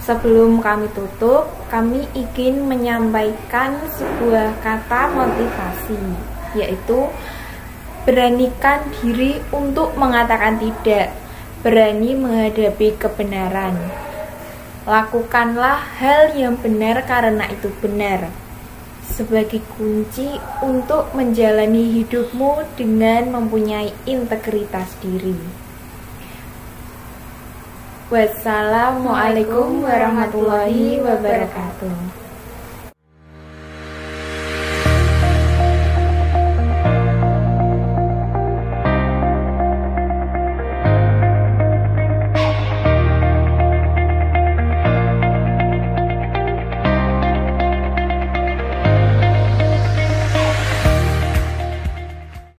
Sebelum kami tutup, kami ingin menyampaikan sebuah kata motivasi, yaitu beranikan diri untuk mengatakan tidak, berani menghadapi kebenaran. Lakukanlah hal yang benar karena itu benar, sebagai kunci untuk menjalani hidupmu dengan mempunyai integritas diri. Wassalamualaikum warahmatullahi wabarakatuh.